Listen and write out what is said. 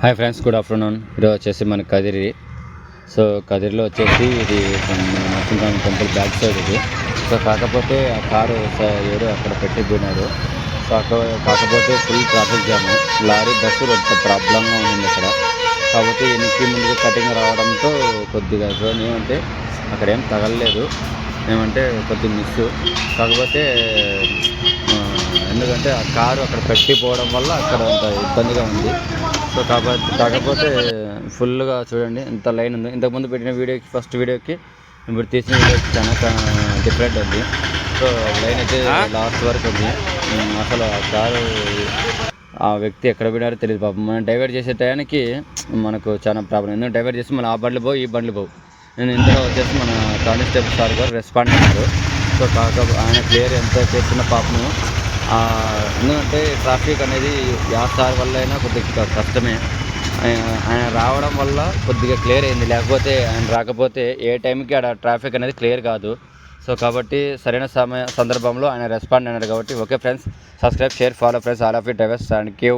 Hi friends, good afternoon. ఈరోజు వచ్చేసి మన కదిరి. సో కదిరిలో వచ్చేసి ఇది నరసింహస్వామి టెంపుల్ బ్యాక్ సైడ్ ఇది. సో కాకపోతే ఆ కారు ఎవరు అక్కడ పెట్టిపోయినారు. సో కాకపోతే full traffic jam, lorry bus కొంత ప్రాబ్లంగా ఉంది అక్కడ. కాబట్టి ఎనికి ముందుకు కటింగ్ రావడంతో కొద్దిగా చూడండి, ఏమంటే అక్కడ ఏం తగలలేదు, ఏమంటే కొద్దిగా మిస్. కాకపోతే ఎందుకంటే ఆ కారు అక్కడ పెట్టిపోవడం వల్ల అక్కడ అంత ఇబ్బందిగా ఉంది. సో కాకపోతే ఫుల్గా చూడండి ఎంత లైన్ ఉంది. ఇంతకుముందు పెట్టిన వీడియోకి, ఫస్ట్ వీడియోకి ఇప్పుడు తీసిన వీడియోకి చాలా డిఫరెంట్ ఉంది. సో లైన్ అయితే లాస్ట్ వరకు ఉంది. అసలు ఆ కారు ఆ వ్యక్తి ఎక్కడ పోయినారో తెలియదు పాపం. మనం డైవర్ట్ చేసే టయానికి మనకు చాలా ప్రాబ్లం. ఎందుకంటే డైవర్ట్ చేసి మనం ఆ బండ్లు పోవు, ఈ బండ్లు పోవు. నేను ఇందులో వచ్చేసి మన కానిస్టేబుల్ సార్ గారు రెస్పాండ్ అయ్యారు. సో ఆయన క్లియర్ ఎంత చేస్తున్న పాపము. ఎందుకంటే ట్రాఫిక్ అనేది యా సార్ వల్ల అయినా కొద్దిగా కష్టమే. ఆయన రావడం వల్ల కొద్దిగా క్లియర్ అయింది, లేకపోతే ఆయన రాకపోతే ఏ టైంకి ఆడ ట్రాఫిక్ అనేది క్లియర్ కాదు. సో కాబట్టి సరైన సందర్భంలో ఆయన రెస్పాండ్ అయినారు కాబట్టి. Okay friends, subscribe, share, follow friends, all of you drivers. Thank you.